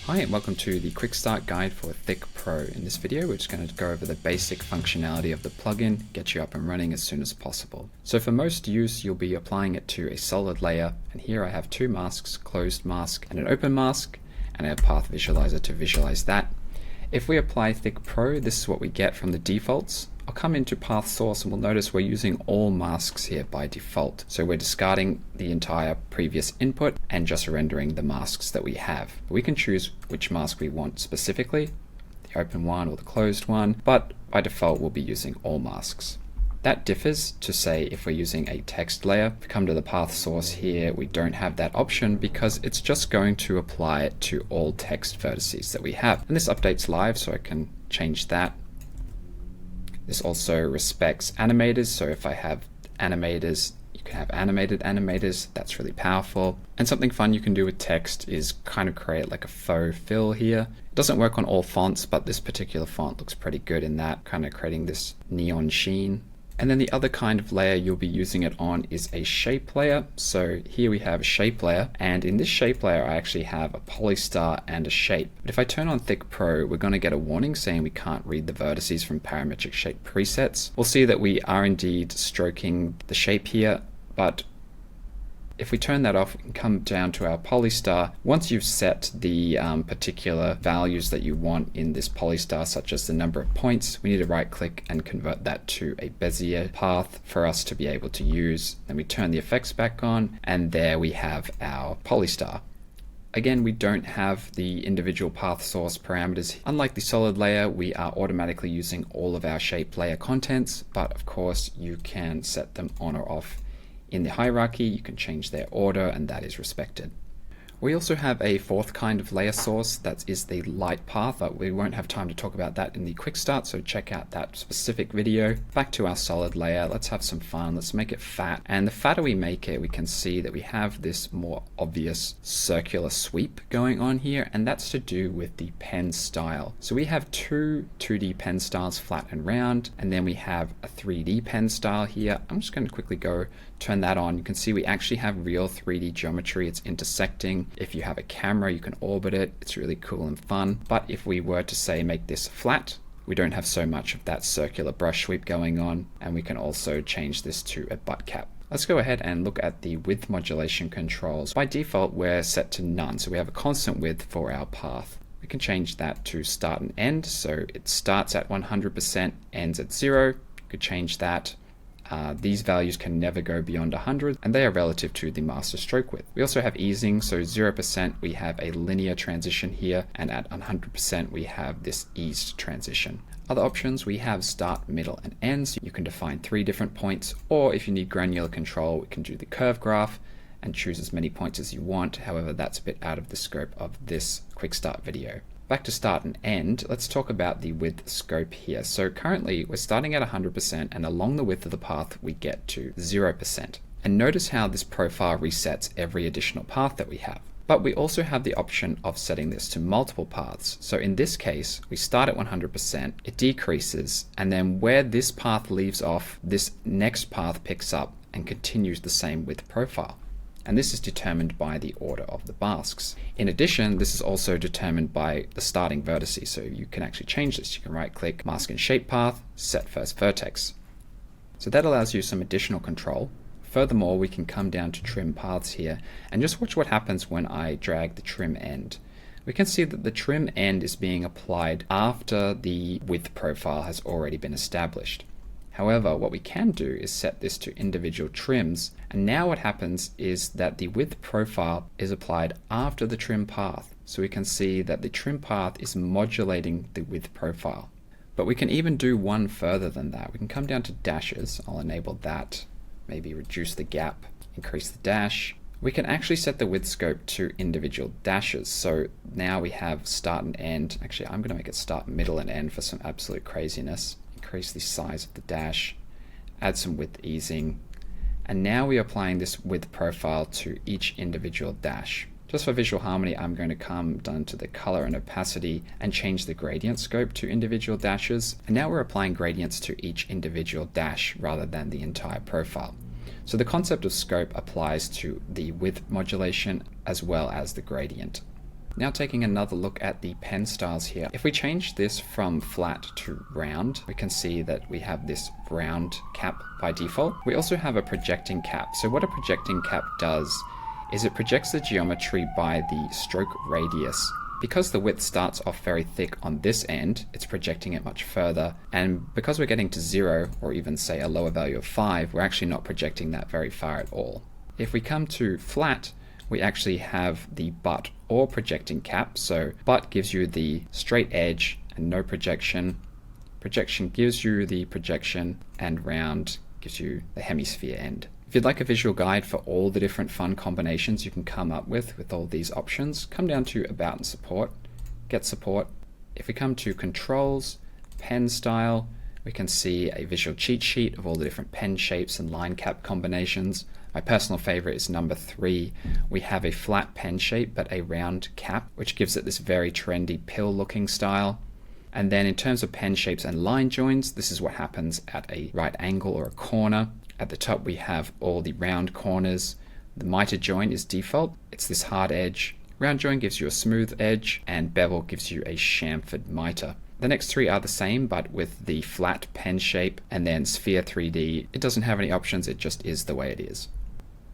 Hi and welcome to the Quickstart guide for Thicc Pro. In this video we're just going to go over the basic functionality of the plugin, get you up and running as soon as possible. So for most use you'll be applying it to a solid layer, and here I have two masks, closed mask and an open mask, and a path visualizer to visualize that. If we apply Thicc Pro, this is what we get from the defaults. I'll come into path source and we'll notice we're using all masks here by default. So we're discarding the entire previous input and just rendering the masks that we have. We can choose which mask we want specifically, the open one or the closed one, but by default we'll be using all masks. That differs to say if we're using a text layer. If we come to the path source here, we don't have that option because it's just going to apply it to all text vertices that we have. And this updates live, so I can change that. This also respects animators, so if I have animators, you can have animated animators. That's really powerful. And something fun you can do with text is kind of create like a faux fill here. It doesn't work on all fonts, but this particular font looks pretty good in that, kind of creating this neon sheen. And then the other kind of layer you'll be using it on is a shape layer. So here we have a shape layer, and in this shape layer I actually have a polystar and a shape. But if I turn on Thicc Pro, we're going to get a warning saying we can't read the vertices from parametric shape presets. We'll see that we are indeed stroking the shape here, but if we turn that off, we can come down to our polystar. Once you've set the particular values that you want in this polystar, such as the number of points, we need to right click and convert that to a Bezier path for us to be able to use. Then we turn the effects back on, and there we have our polystar. Again, we don't have the individual path source parameters. Unlike the solid layer, we are automatically using all of our shape layer contents, but of course you can set them on or off. In the hierarchy, you can change their order, and that is respected. We also have a fourth kind of layer source, that is the light path, but we won't have time to talk about that in the quick start, so check out that specific video. Back to our solid layer, let's have some fun, let's make it fat. And the fatter we make it, we can see that we have this more obvious circular sweep going on here, and that's to do with the pen style. So we have two 2D pen styles, flat and round, and then we have a 3D pen style here. I'm just going to quickly go turn that on. You can see we actually have real 3D geometry. It's intersecting. If you have a camera, you can orbit it. It's really cool and fun. But if we were to say make this flat, we don't have so much of that circular brush sweep going on, and we can also change this to a butt cap. Let's go ahead and look at the width modulation controls. By default, we're set to none, so we have a constant width for our path. We can change that to start and end, so it starts at 100%, ends at 0. You could change that. These values can never go beyond 100, and they are relative to the master stroke width. We also have easing, so 0% we have a linear transition here, and at 100% we have this eased transition. Other options, we have start, middle, and end. So you can define 3 different points, or if you need granular control, we can do the curve graph and choose as many points as you want. However, that's a bit out of the scope of this quick start video. Back to start and end, let's talk about the width scope here. So currently we're starting at 100%, and along the width of the path we get to 0%. And notice how this profile resets every additional path that we have. But we also have the option of setting this to multiple paths. So in this case, we start at 100%, it decreases, and then where this path leaves off, this next path picks up and continues the same width profile. And this is determined by the order of the masks. In addition, this is also determined by the starting vertices, so you can actually change this. You can right click, mask and shape path, set first vertex. So that allows you some additional control. Furthermore, we can come down to trim paths here, and just watch what happens when I drag the trim end. We can see that the trim end is being applied after the width profile has already been established. However, what we can do is set this to individual trims, and now what happens is that the width profile is applied after the trim path. So we can see that the trim path is modulating the width profile. But we can even do one further than that. We can come down to dashes. I'll enable that, maybe reduce the gap, increase the dash. We can actually set the width scope to individual dashes. So now we have start and end. Actually, I'm going to make it start, middle, and end for some absolute craziness. Increase the size of the dash, add some width easing, and now we are applying this width profile to each individual dash. Just for visual harmony, I'm going to come down to the color and opacity and change the gradient scope to individual dashes. And now we're applying gradients to each individual dash rather than the entire profile. So the concept of scope applies to the width modulation as well as the gradient. Now taking another look at the pen styles here. If we change this from flat to round, we can see that we have this round cap by default. We also have a projecting cap. So what a projecting cap does is it projects the geometry by the stroke radius. Because the width starts off very thick on this end, it's projecting it much further. And because we're getting to 0, or even say a lower value of 5, we're actually not projecting that very far at all. If we come to flat, we actually have the butt or projecting cap. So butt gives you the straight edge and no projection. Projection gives you the projection, and round gives you the hemisphere end. If you'd like a visual guide for all the different fun combinations you can come up with all these options, come down to About and Support, Get Support. If we come to Controls, Pen Style, we can see a visual cheat sheet of all the different pen shapes and line cap combinations. My personal favorite is number 3. We have a flat pen shape but a round cap, which gives it this very trendy pill looking style. And then in terms of pen shapes and line joins, this is what happens at a right angle or a corner. At the top we have all the round corners. The mitre joint is default. It's this hard edge. Round joint gives you a smooth edge, and bevel gives you a chamfered mitre. The next 3 are the same, but with the flat pen shape, and then Sphere 3D. It doesn't have any options, it just is the way it is.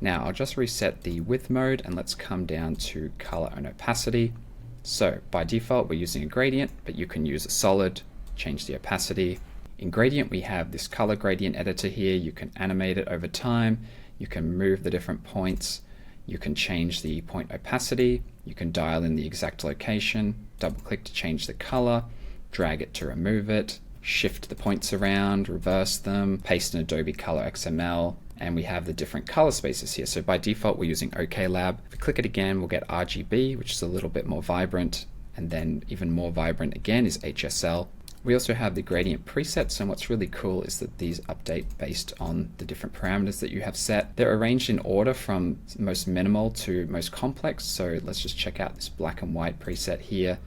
Now I'll just reset the width mode, and let's come down to color and opacity. So by default we're using a gradient, but you can use a solid, change the opacity. In gradient we have this color gradient editor here. You can animate it over time, you can move the different points, you can change the point opacity, you can dial in the exact location, double click to change the color, drag it to remove it, shift the points around, reverse them, paste in Adobe Color XML, and we have the different color spaces here. So by default we're using OKLab. If we click it again we'll get RGB, which is a little bit more vibrant, and then even more vibrant again is HSL. We also have the gradient presets, and what's really cool is that these update based on the different parameters that you have set. They're arranged in order from most minimal to most complex, so let's just check out this black and white preset here,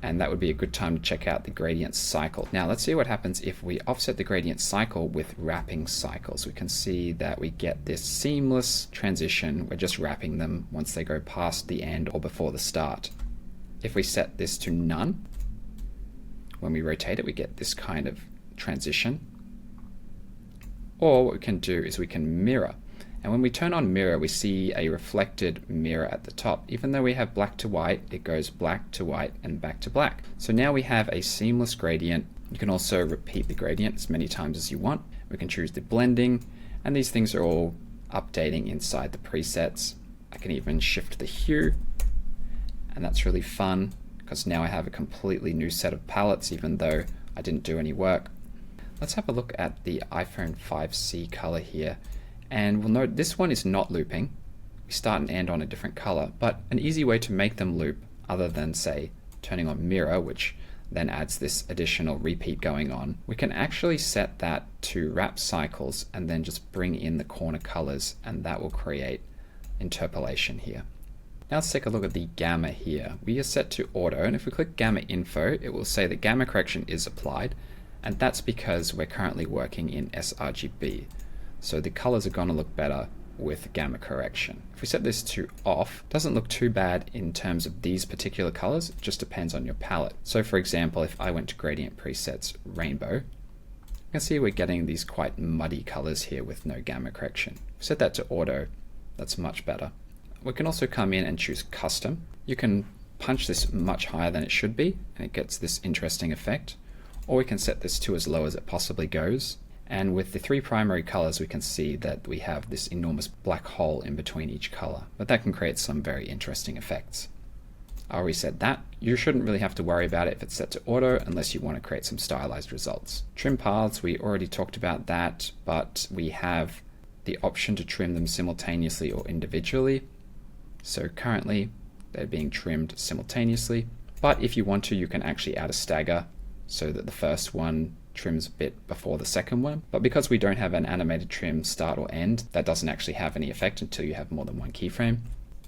and that would be a good time to check out the gradient cycle. Now let's see what happens if we offset the gradient cycle with wrapping cycles. We can see that we get this seamless transition. We're just wrapping them once they go past the end or before the start. If we set this to none, when we rotate it, we get this kind of transition. Or what we can do is we can mirror. And when we turn on mirror, we see a reflected mirror at the top. Even though we have black to white, it goes black to white and back to black. So now we have a seamless gradient. You can also repeat the gradient as many times as you want. We can choose the blending, and these things are all updating inside the presets. I can even shift the hue, and that's really fun, because now I have a completely new set of palettes even though I didn't do any work. Let's have a look at the iPhone 5C color here, and we'll note this one is not looping. We start and end on a different color, but an easy way to make them loop, other than say turning on mirror, which then adds this additional repeat going on, we can actually set that to wrap cycles and then just bring in the corner colors, and that will create interpolation here. Now let's take a look at the gamma here. We are set to auto, and if we click gamma info, it will say that gamma correction is applied, and that's because we're currently working in sRGB. So the colors are going to look better with gamma correction. If we set this to off, it doesn't look too bad in terms of these particular colors, it just depends on your palette. So for example, if I went to gradient presets rainbow, you can see we're getting these quite muddy colors here with no gamma correction. If we set that to auto, that's much better. We can also come in and choose custom. You can punch this much higher than it should be, and it gets this interesting effect. Or we can set this to as low as it possibly goes. And with the 3 primary colors, we can see that we have this enormous black hole in between each color, but that can create some very interesting effects. I'll reset that. You shouldn't really have to worry about it if it's set to auto unless you want to create some stylized results. Trim paths, we already talked about that, but we have the option to trim them simultaneously or individually. So currently they're being trimmed simultaneously, but if you want to, you can actually add a stagger so that the first one trims a bit before the second one. But because we don't have an animated trim start or end, that doesn't actually have any effect until you have more than one keyframe.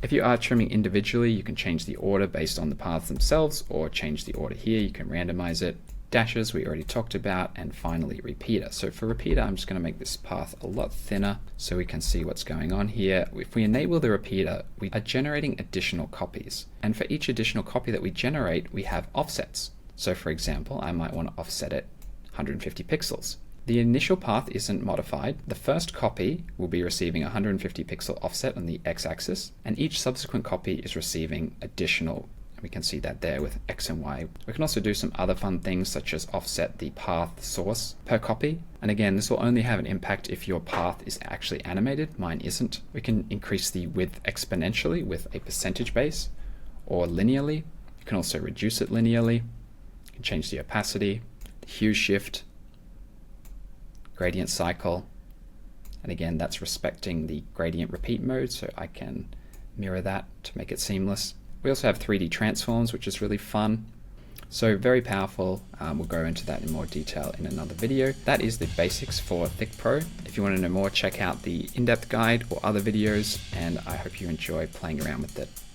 If you are trimming individually, you can change the order based on the paths themselves, or change the order here. You can randomize it. Dashes we already talked about, and finally repeater. So for repeater, I'm just going to make this path a lot thinner so we can see what's going on here. If we enable the repeater, we are generating additional copies. And for each additional copy that we generate, we have offsets. So for example, I might want to offset it 150 pixels. The initial path isn't modified. The first copy will be receiving 150 pixel offset on the x-axis, and each subsequent copy is receiving additional. We can see that there with X and Y. We can also do some other fun things such as offset the path source per copy. And again, this will only have an impact if your path is actually animated. Mine isn't. We can increase the width exponentially with a percentage base or linearly. You can also reduce it linearly. You can change the opacity, the hue shift, gradient cycle. And again, that's respecting the gradient repeat mode, so I can mirror that to make it seamless. We also have 3D transforms, which is really fun. So very powerful. We'll go into that in more detail in another video. That is the basics for Thicc Pro. If you want to know more, check out the in-depth guide or other videos, and I hope you enjoy playing around with it.